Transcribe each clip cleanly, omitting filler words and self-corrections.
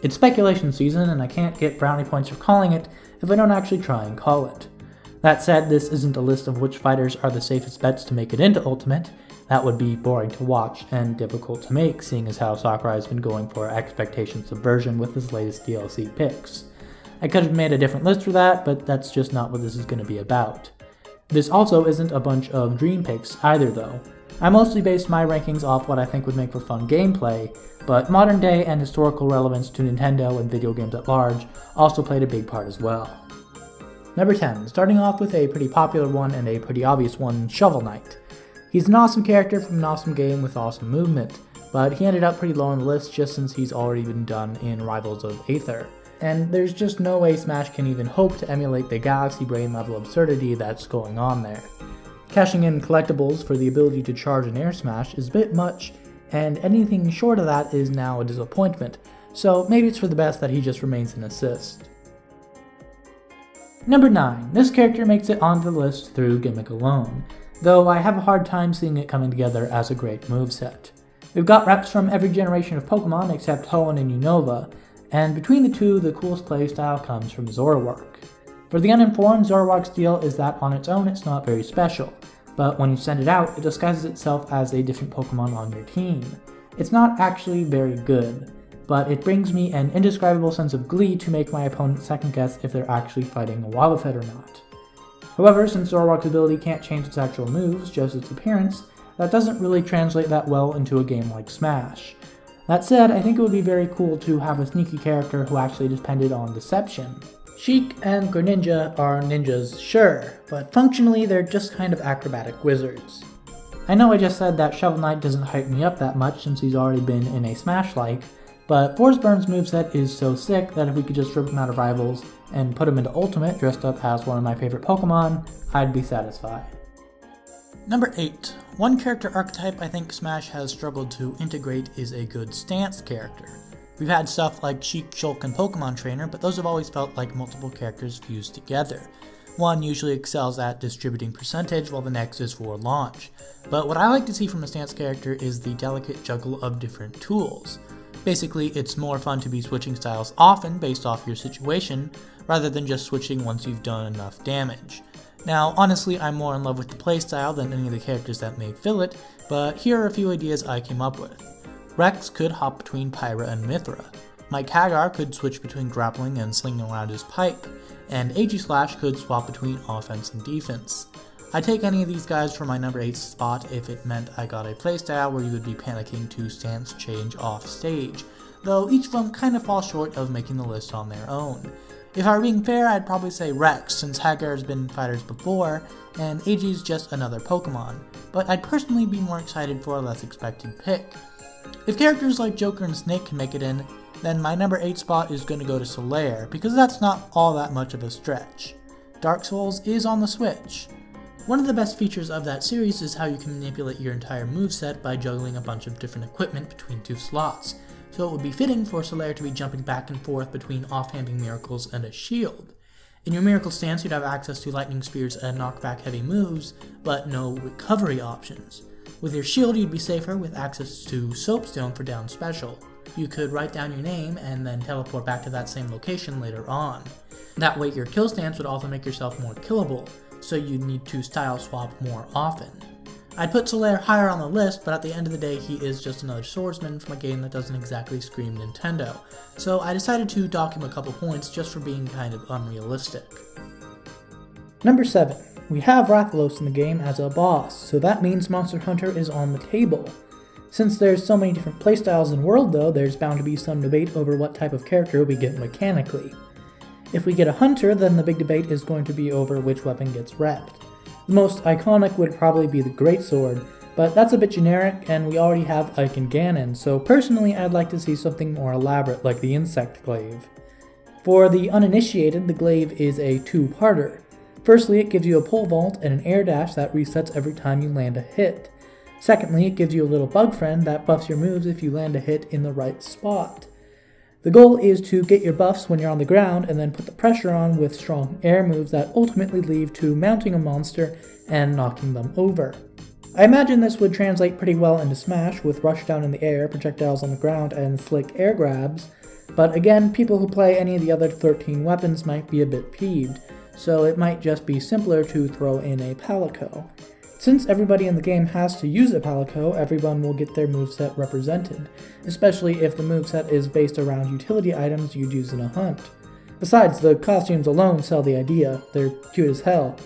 It's speculation season, and I can't get brownie points for calling it if I don't actually try and call it. That said, this isn't a list of which fighters are the safest bets to make it into Ultimate. That would be boring to watch and difficult to make, seeing as how Sakurai has been going for expectation subversion with his latest DLC picks. I could have made a different list for that, but that's just not what this is going to be about. This also isn't a bunch of dream picks either though. I mostly based my rankings off what I think would make for fun gameplay, but modern day and historical relevance to Nintendo and video games at large also played a big part as well. Number 10, starting off with a pretty popular one and a pretty obvious one, Shovel Knight. He's an awesome character from an awesome game with awesome movement, but he ended up pretty low on the list just since he's already been done in Rivals of Aether. And there's just no way Smash can even hope to emulate the Galaxy Brain level absurdity that's going on there. Cashing in collectibles for the ability to charge an air smash is a bit much, and anything short of that is now a disappointment, so maybe it's for the best that he just remains an assist. Number 9. This character makes it onto the list through gimmick alone, though I have a hard time seeing it coming together as a great moveset. We've got reps from every generation of Pokemon except Hoenn and Unova, and between the two, the coolest playstyle comes from Zoroark. For the uninformed, Zoroark's deal is that on its own it's not very special, but when you send it out, it disguises itself as a different Pokemon on your team. It's not actually very good, but it brings me an indescribable sense of glee to make my opponent second guess if they're actually fighting a Wobbuffet or not. However, since Zoroark's ability can't change its actual moves, just its appearance, that doesn't really translate that well into a game like Smash. That said, I think it would be very cool to have a sneaky character who actually depended on deception. Sheik and Greninja are ninjas, sure, but functionally they're just kind of acrobatic wizards. I know I just said that Shovel Knight doesn't hype me up that much since he's already been in a Smash-like, but Forsburn's moveset is so sick that if we could just rip him out of Rivals and put him into Ultimate dressed up as one of my favorite Pokemon, I'd be satisfied. Number 8. One character archetype I think Smash has struggled to integrate is a good stance character. We've had stuff like Sheik, Shulk, and Pokemon Trainer, but those have always felt like multiple characters fused together. One usually excels at distributing percentage while the next is for launch. But what I like to see from a stance character is the delicate juggle of different tools. Basically, it's more fun to be switching styles often based off your situation, rather than just switching once you've done enough damage. Now, honestly, I'm more in love with the playstyle than any of the characters that may fill it, but here are a few ideas I came up with. Rex could hop between Pyra and Mythra. Mike Hagar could switch between grappling and slinging around his pipe, and Aegislash could swap between offense and defense. I'd take any of these guys for my number 8 spot if it meant I got a playstyle where you would be panicking to stance change off stage, though each of them kind of fall short of making the list on their own. If I were being fair, I'd probably say Rex, since Hagar's been fighters before, and Aegi's just another Pokemon, but I'd personally be more excited for a less expected pick. If characters like Joker and Snake can make it in, then my number 8 spot is going to go to Solaire, because that's not all that much of a stretch. Dark Souls is on the Switch. One of the best features of that series is how you can manipulate your entire moveset by juggling a bunch of different equipment between 2 slots, so it would be fitting for Solaire to be jumping back and forth between offhanding miracles and a shield. In your miracle stance, you'd have access to lightning spears and knockback heavy moves, but no recovery options. With your shield, you'd be safer with access to Soapstone for down special. You could write down your name and then teleport back to that same location later on. That way your kill stance would also make yourself more killable, so you'd need to style swap more often. I'd put Solaire higher on the list, but at the end of the day he is just another swordsman from a game that doesn't exactly scream Nintendo, so I decided to dock him a couple points just for being kind of unrealistic. Number 7. We have Rathalos in the game as a boss, so that means Monster Hunter is on the table. Since there's so many different playstyles in the world though, there's bound to be some debate over what type of character we get mechanically. If we get a hunter, then the big debate is going to be over which weapon gets repped. The most iconic would probably be the Greatsword, but that's a bit generic and we already have Ike and Ganon, so personally I'd like to see something more elaborate like the Insect Glaive. For the uninitiated, the Glaive is a two-parter. Firstly, it gives you a pole vault and an air dash that resets every time you land a hit. Secondly, it gives you a little bug friend that buffs your moves if you land a hit in the right spot. The goal is to get your buffs when you're on the ground and then put the pressure on with strong air moves that ultimately lead to mounting a monster and knocking them over. I imagine this would translate pretty well into Smash with rushdown in the air, projectiles on the ground, and slick air grabs, But again, people who play any of the other 13 weapons might be a bit peeved, so it might just be simpler to throw in a palico. Since everybody in the game has to use a palico, everyone will get their moveset represented, especially if the moveset is based around utility items you'd use in a hunt. Besides, the costumes alone sell the idea, they're cute as hell.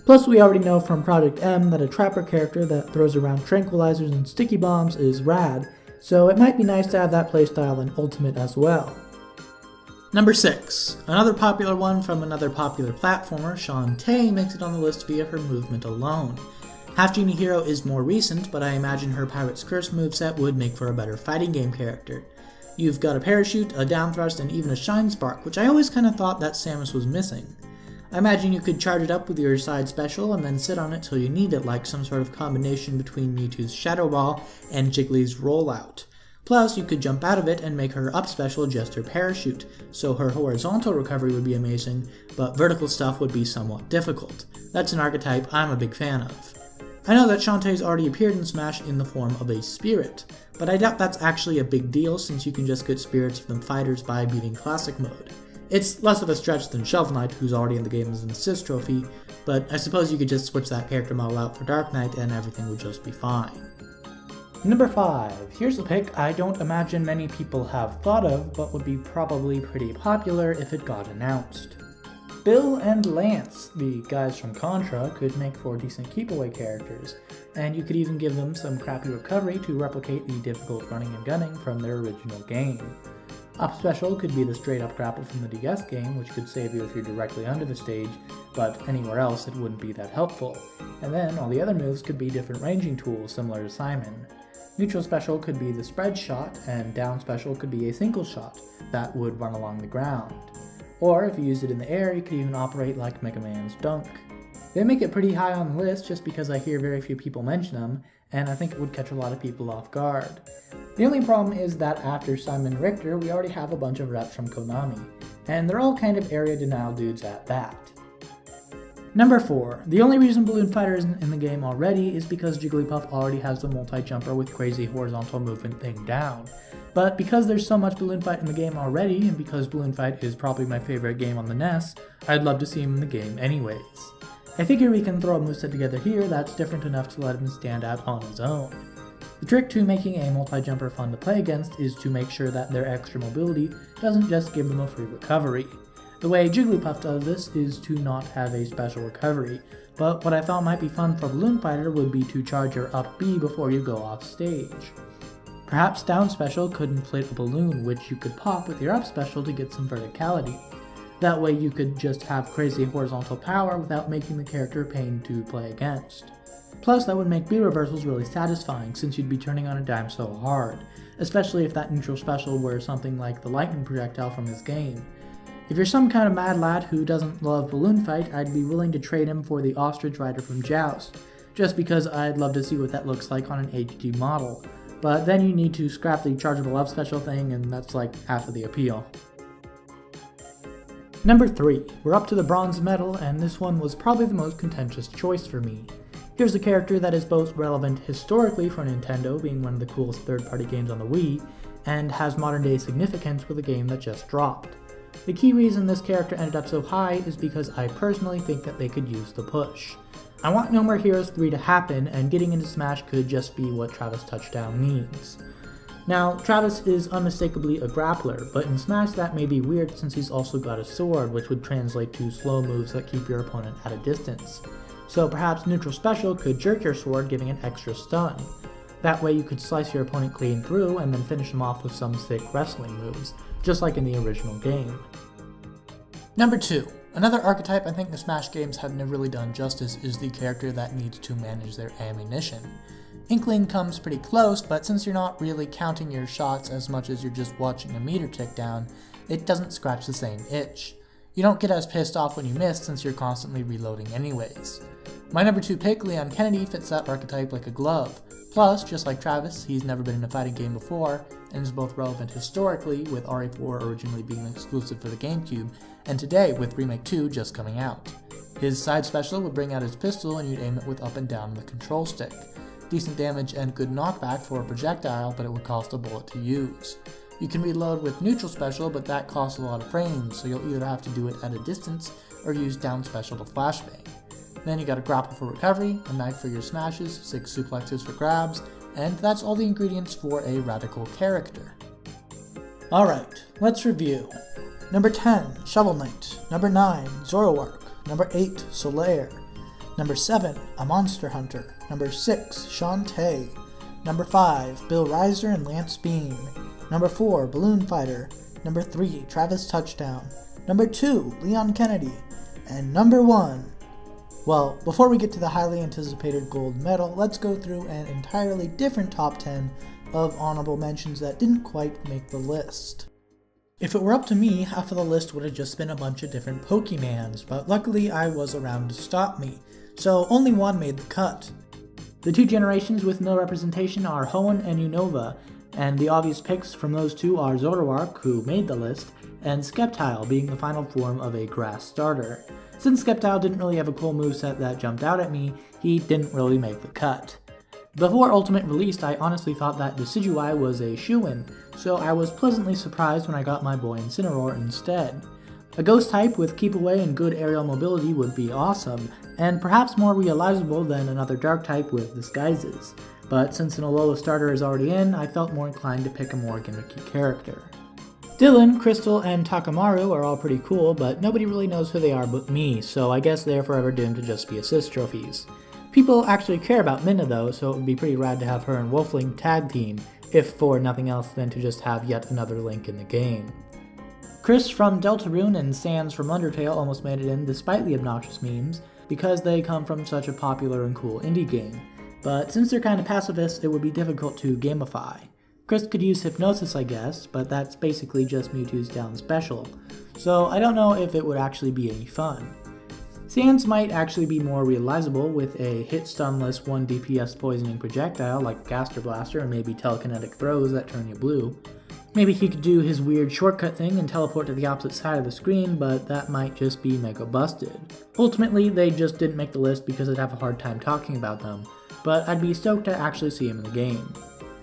Plus, we already know from Project M that a trapper character that throws around tranquilizers and sticky bombs is rad, so it might be nice to have that playstyle in Ultimate as well. Number 6. Another popular one from another popular platformer, Shantae, makes it on the list via her movement alone. Half Genie Hero is more recent, but I imagine her Pirate's Curse moveset would make for a better fighting game character. You've got a parachute, a down thrust, and even a shine spark, which I always kinda thought that Samus was missing. I imagine you could charge it up with your side special and then sit on it till you need it, like some sort of combination between Mewtwo's Shadow Ball and Jiggly's Rollout. Plus, you could jump out of it and make her up special just her parachute, so her horizontal recovery would be amazing, but vertical stuff would be somewhat difficult. That's an archetype I'm a big fan of. I know that Shantae's already appeared in Smash in the form of a spirit, but I doubt that's actually a big deal since you can just get spirits from fighters by beating Classic Mode. It's less of a stretch than Shovel Knight, who's already in the game as an assist trophy, but I suppose you could just switch that character model out for Dark Knight and everything would just be fine. Number 5. Here's a pick I don't imagine many people have thought of, but would be probably pretty popular if it got announced. Bill and Lance, the guys from Contra, could make for decent keep-away characters, and you could even give them some crappy recovery to replicate the difficult running and gunning from their original game. Up special could be the straight-up grapple from the DS game, which could save you if you're directly under the stage, but anywhere else it wouldn't be that helpful. And then all the other moves could be different ranging tools similar to Simon. Neutral special could be the spread shot, and down special could be a single shot that would run along the ground. Or if you used it in the air, you could even operate like Mega Man's Dunk. They make it pretty high on the list just because I hear very few people mention them, and I think it would catch a lot of people off guard. The only problem is that after Simon Richter, we already have a bunch of reps from Konami, and they're all kind of area denial dudes at that. Number 4. The only reason Balloon Fighter isn't in the game already is because Jigglypuff already has the multi-jumper with crazy horizontal movement thing down. But because there's so much Balloon Fight in the game already, and because Balloon Fight is probably my favorite game on the NES, I'd love to see him in the game anyways. I figure we can throw a moveset together here that's different enough to let him stand out on his own. The trick to making a multi-jumper fun to play against is to make sure that their extra mobility doesn't just give them a free recovery. The way Jigglypuff does this is to not have a special recovery, but what I thought might be fun for Balloon Fighter would be to charge your up B before you go off stage. Perhaps down special could inflate a balloon which you could pop with your up special to get some verticality. That way you could just have crazy horizontal power without making the character a pain to play against. Plus that would make B reversals really satisfying since you'd be turning on a dime so hard, especially if that neutral special were something like the lightning projectile from his game. If you're some kind of mad lad who doesn't love Balloon Fight, I'd be willing to trade him for the Ostrich Rider from Joust, just because I'd love to see what that looks like on an HD model. But then you need to scrap the chargeable up special thing, and that's like half of the appeal. Number 3. We're up to the bronze medal, and this one was probably the most contentious choice for me. Here's a character that is both relevant historically for Nintendo, being one of the coolest third-party games on the Wii, and has modern-day significance with a game that just dropped. The key reason this character ended up so high is because I personally think that they could use the push. I want No More Heroes 3 to happen, and getting into Smash could just be what Travis Touchdown needs. Now, Travis is unmistakably a grappler, but in Smash that may be weird since he's also got a sword, which would translate to slow moves that keep your opponent at a distance. So perhaps neutral special could jerk your sword, giving an extra stun. That way you could slice your opponent clean through and then finish him off with some sick wrestling moves, just like in the original game. Number 2. Another archetype I think the Smash games have never really done justice is the character that needs to manage their ammunition. Inkling comes pretty close, but since you're not really counting your shots as much as you're just watching a meter tick down, it doesn't scratch the same itch. You don't get as pissed off when you miss since you're constantly reloading anyways. My number 2 pick, Leon Kennedy, fits that archetype like a glove. Plus, just like Travis, he's never been in a fighting game before, and is both relevant historically, with RE4 originally being exclusive for the GameCube, and today with Remake 2 just coming out. His side special would bring out his pistol and you'd aim it with up and down on the control stick. Decent damage and good knockback for a projectile, but it would cost a bullet to use. You can reload with neutral special, but that costs a lot of frames, so you'll either have to do it at a distance or use down special to flashbang. Then you got a grapple for recovery, a knife for your smashes, 6 suplexes for grabs, and that's all the ingredients for a radical character. Alright, let's review. Number 10, Shovel Knight. Number 9, Zoroark. Number 8, Solaire. Number 7, a Monster Hunter. Number 6, Shantae. Number 5, Bill Riser and Lance Beam. Number 4, Balloon Fighter. Number 3, Travis Touchdown. Number 2, Leon Kennedy. And number 1, well, before we get to the highly anticipated gold medal, let's go through an entirely different top 10 of honorable mentions that didn't quite make the list. If it were up to me, half of the list would have just been a bunch of different Pokemans, but luckily I was around to stop me, so only one made the cut. The 2 generations with no representation are Hoenn and Unova, and the obvious picks from those 2 are Zoroark, who made the list, and Sceptile, being the final form of a grass starter. Since Sceptile didn't really have a cool moveset that jumped out at me, he didn't really make the cut. Before Ultimate released, I honestly thought that Decidueye was a shoo-in, so I was pleasantly surprised when I got my boy Incineroar instead. A ghost type with Keep Away and good aerial mobility would be awesome, and perhaps more realizable than another dark type with disguises. But since an Alola starter is already in, I felt more inclined to pick a more gimmicky character. Dylan, Crystal, and Takamaru are all pretty cool, but nobody really knows who they are but me, so I guess they're forever doomed to just be assist trophies. People actually care about Minna though, so it would be pretty rad to have her and Wolfling tag team, if for nothing else than to just have yet another Link in the game. Chris from Deltarune and Sans from Undertale almost made it in despite the obnoxious memes, because they come from such a popular and cool indie game, but since they're kinda pacifist, it would be difficult to gamify. Chris could use Hypnosis, I guess, but that's basically just Mewtwo's down special, so I don't know if it would actually be any fun. Sans might actually be more realizable with a hit stunless 1 DPS poisoning projectile like Gaster Blaster and maybe telekinetic throws that turn you blue. Maybe he could do his weird shortcut thing and teleport to the opposite side of the screen, but that might just be mega busted. Ultimately, they just didn't make the list because I'd have a hard time talking about them, but I'd be stoked to actually see him in the game.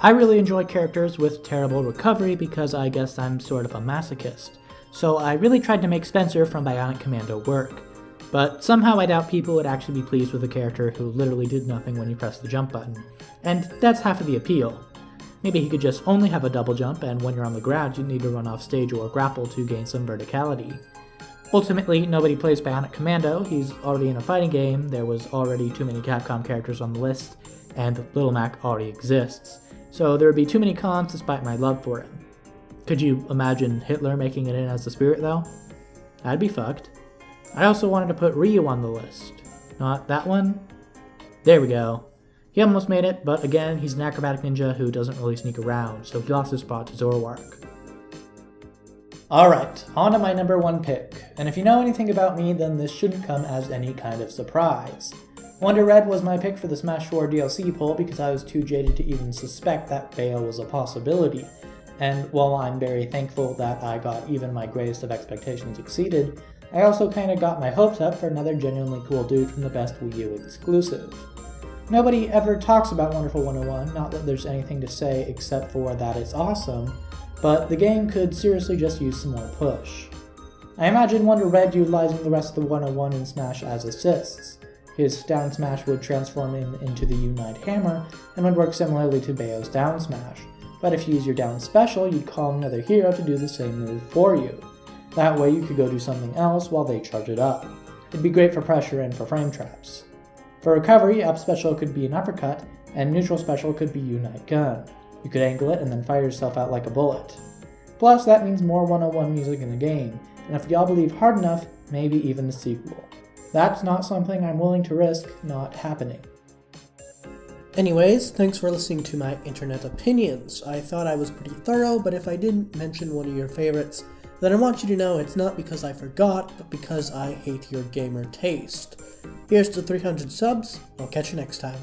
I really enjoy characters with terrible recovery because I guess I'm sort of a masochist, so I really tried to make Spencer from Bionic Commando work. But somehow I doubt people would actually be pleased with a character who literally did nothing when you press the jump button, and that's half of the appeal. Maybe he could just only have a double jump, and when you're on the ground you need to run off stage or grapple to gain some verticality. Ultimately, nobody plays Bionic Commando, he's already in a fighting game, there was already too many Capcom characters on the list, and Little Mac already exists. So there would be too many cons despite my love for him. Could you imagine Hitler making it in as the spirit though? That'd be fucked. I also wanted to put Ryu on the list. Not that one? There we go. He almost made it, but again, he's an acrobatic ninja who doesn't really sneak around, so he lost his spot to Zoroark. Alright, on to my number 1 pick, and if you know anything about me, then this shouldn't come as any kind of surprise. Wonder Red was my pick for the Smash 4 DLC poll because I was too jaded to even suspect that Bayo was a possibility, and while I'm very thankful that I got even my greatest of expectations exceeded, I also kinda got my hopes up for another genuinely cool dude from the best Wii U exclusive. Nobody ever talks about Wonderful 101, not that there's anything to say except for that it's awesome, but the game could seriously just use some more push. I imagine Wonder Red utilizing the rest of the 101 in Smash as assists. His down smash would transform him into the Unite Hammer and would work similarly to Bayo's down smash, but if you use your down special, you'd call another hero to do the same move for you. That way you could go do something else while they charge it up. It'd be great for pressure and for frame traps. For recovery, up special could be an uppercut, and neutral special could be Unite Gun. You could angle it and then fire yourself out like a bullet. Plus, that means more 101 music in the game, and if y'all believe hard enough, maybe even a sequel. That's not something I'm willing to risk not happening. Anyways, thanks for listening to my internet opinions. I thought I was pretty thorough, but if I didn't mention one of your favorites, then I want you to know it's not because I forgot, but because I hate your gamer taste. Here's to 300 subs, I'll catch you next time.